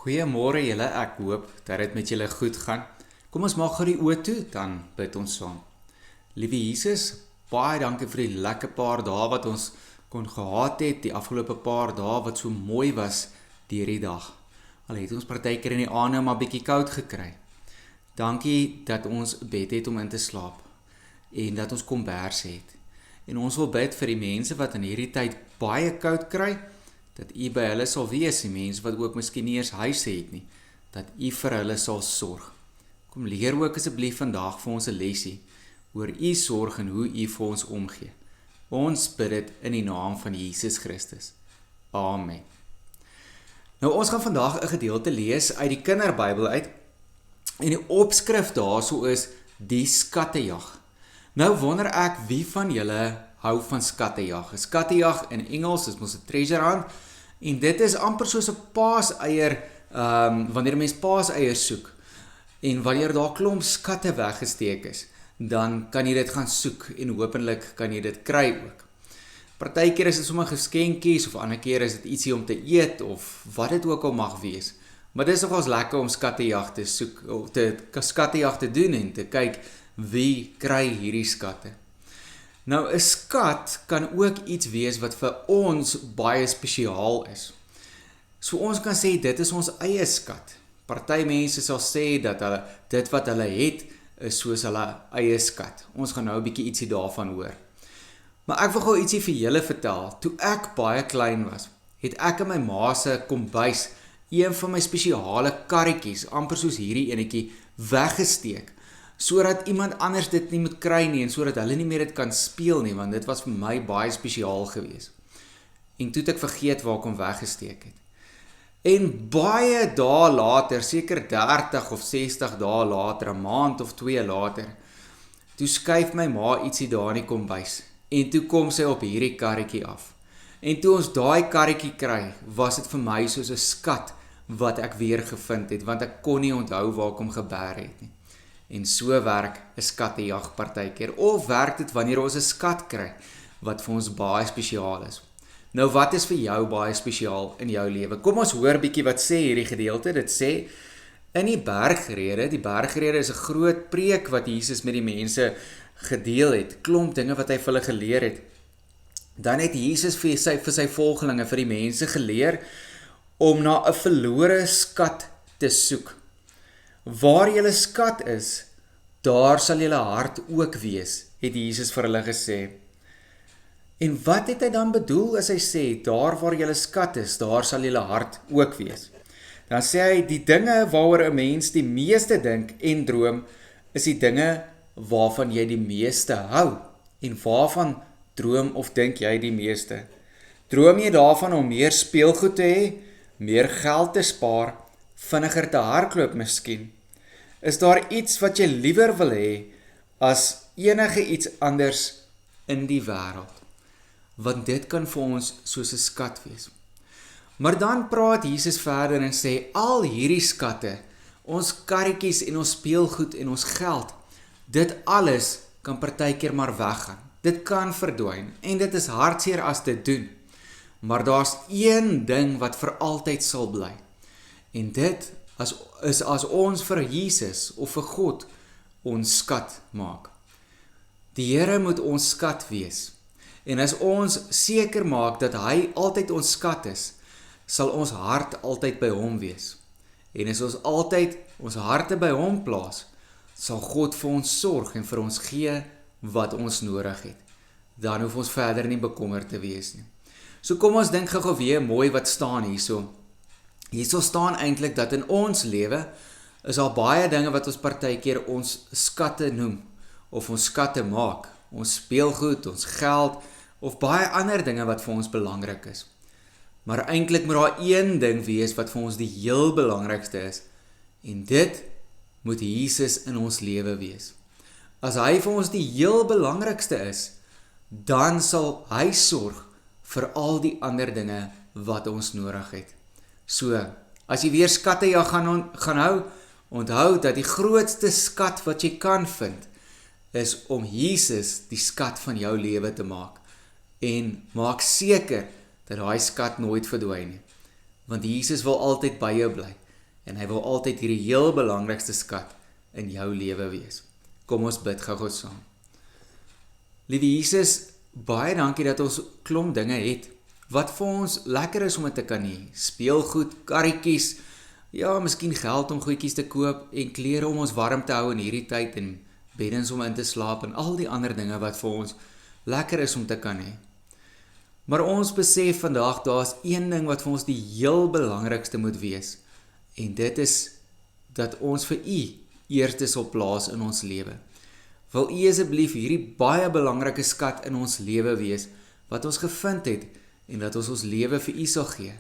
Goeiemôre julle, ek hoop dat dit met julle goed gaan. Kom ons maak gou die oë toe, dan bid ons saam. Liewe Jesus, baie dankie vir die lekker paar dae wat ons kon gehad het, die afgelope paar dae wat so mooi was deur die dag. Al het ons partykeer in die aande maar bietjie koud gekry. Dankie dat ons 'n bed het om in te slaap en dat ons kombers het. En ons wil bid vir die mense wat in hierdie tyd baie koud kry, dat U by hulle sal wees, die mense wat ook miskien nie eers huise het nie, dat U vir hulle sal sorg. Kom leer ook asseblief vandag vir ons 'n lesie oor U sorg en hoe U vir ons omgee. Ons bid dit in die naam van Jesus Christus. Amen. Nou ons gaan vandag 'n gedeelte lees uit die Kinderbybel uit en die opskrif daarso is die skattejag. Nou wonder ek wie van julle hou van skattejag. 'n Skattejag in Engels is mos 'n treasure hunt en dit is amper soos 'n paaseier wanneer 'n mens paaseiers soek en wanneer daar klomp skatte weggesteek is, dan kan jy dit gaan soek en hopelik kan jy dit kry ook. Partykeer is dit sommer geskenkies of ander keer is dit ietsie om te eet of wat dit ook al mag wees. Maar dit is nogals lekker om skattejag te soek of skattejag te doen en te kyk wie kry hierdie skatte. Nou 'n skat kan ook iets wees wat vir ons baie spesiaal is. So ons kan sê dit is ons eie skat. Party mense sal sê dat dit wat hulle het is soos hulle eie skat. Ons gaan nou 'n bietjie ietsie daarvan hoor. Maar ek wil gou ietsie vir julle vertel. Toe ek baie klein was, het ek in my ma se kombuis een van my spesiale karretjies, amper soos hierdie enetjie, weggesteek, sodat iemand anders dit nie moet kry nie en sodat hulle nie meer dit kan speel nie, want dit was vir my baie spesiaal geweest. En toe het ek vergeet waar ek hom weggesteek het. En baie dae later, seker 30 of 60 dae later, 'n maand of 2 later, toe skuif my ma ietsie daar in die kombuis en toe kom sy op hierdie karretjie af. En toe ons daai karretjie kry, was dit vir my soos 'n skat wat ek weer gevind het, want ek kon nie onthou waar ek hom geberg het nie. En so werk 'n skattejag partykeer, of werk dit wanneer ons 'n skat kry, wat vir ons baie spesiaal is. Nou wat is vir jou baie spesiaal in jou lewe? Kom ons hoor bietjie wat sê hierdie gedeelte. Dit sê, in die bergrede is 'n groot preek wat Jesus met die mense gedeel het, klomp dinge wat hy vir hulle geleer het. Dan het Jesus vir sy volgelinge, vir die mense geleer, om na 'n verlore skat te soek. Waar julle skat is, daar sal julle hart ook wees, het Jesus vir hulle gesê. En wat het hy dan bedoel as hy sê, daar waar julle skat is, daar sal julle hart ook wees? Dan sê hy, die dinge waaroor 'n mens die meeste dink en droom, is die dinge waarvan jy die meeste hou. En waarvan droom of dink jy die meeste? Droom jy daarvan om meer speelgoed te hê, meer geld te spaar, vinniger te hardloop miskien? Is daar iets wat jy liewer wil hê as enige iets anders in die wêreld? Want dit kan vir ons soos 'n skat wees. Maar dan praat Jesus verder en sê, al hierdie skatte, ons karretjies en ons speelgoed en ons geld, dit alles kan partykeer maar weggaan. Dit kan verdwyn en dit is hartseer as dit doen. Maar daar's een ding wat vir altyd sal bly. En dit is as ons vir Jesus of vir God ons skat maak. Die Here moet ons skat wees. En as ons seker maak dat hy altyd ons skat is, sal ons hart altyd by hom wees. En as ons altyd ons harte by hom plaas, sal God vir ons sorg en vir ons gee wat ons nodig het. Dan hoef ons verder nie bekommerd te wees nie. So kom ons dink gou weer mooi wat staan hierso. Hierso staan eintlik dat in ons lewe is al baie dinge wat ons partykeer ons skatte noem, of ons skatte maak, ons speelgoed, ons geld, of baie ander dinge wat vir ons belangrik is. Maar eintlik moet daar een ding wees wat vir ons die heel belangrikste is, en dit moet Jesus in ons lewe wees. As hy vir ons die heel belangrikste is, dan sal hy sorg vir al die ander dinge wat ons nodig het. So, as jy weer skattejag gaan hou, onthou dat die grootste skat wat jy kan vind, is om Jesus die skat van jou lewe te maak. En maak seker dat daai skat nooit verdwyn nie. Want Jesus wil altyd by jou bly. en hy wil altyd hierdie heel belangrikste skat in jou lewe wees. Kom ons bid gou saam. Liewe Jesus, baie dankie dat ons klomp dinge het, wat vir ons lekker is om dit te kan hê. Speelgoed, karretjies, ja, miskien geld om goedjies te koop, en klere om ons warm te hou in hierdie tyd, en beddens om in te slaap, en al die ander dinge wat vir ons lekker is om te kan hê. Maar ons besef vandag, daar is een ding wat vir ons die heel belangrikste moet wees, en dit is, dat ons vir U eerste sal plaas in ons lewe. Wil U asseblief hierdie baie belangrike skat in ons lewe wees, wat ons gevind het, en dat ons lewe vir U sal gee.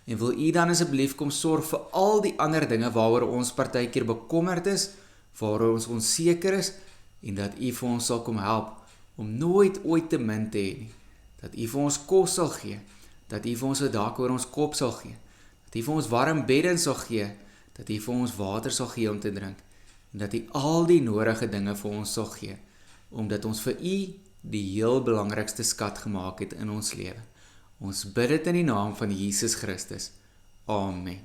En wil U dan asseblief kom sorg vir al die ander dinge waaroor ons partykeer bekommerd is, waaroor ons onseker is, en dat U vir ons sal kom help, om nooit ooit te min te hê nie. Dat U vir ons kos sal gee, dat U vir ons 'n dak oor ons kop sal gee, dat U vir ons warm beddens sal gee, dat U vir ons water sal gee om te drink, en dat U al die nodige dinge vir ons sal gee, omdat ons vir U die heel belangrikste skat gemaak het in ons lewe. Ons bid dit in die naam van Jesus Christus. Amen.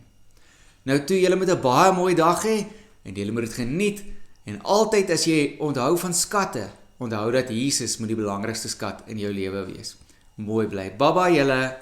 Nou toe, julle moet 'n baie mooi dag hê, en julle moet dit geniet, en altyd as jy onthou van skatte, onthou dat Jesus moet die belangrikste skat in jou lewe wees. Mooi bly. Bye bye julle.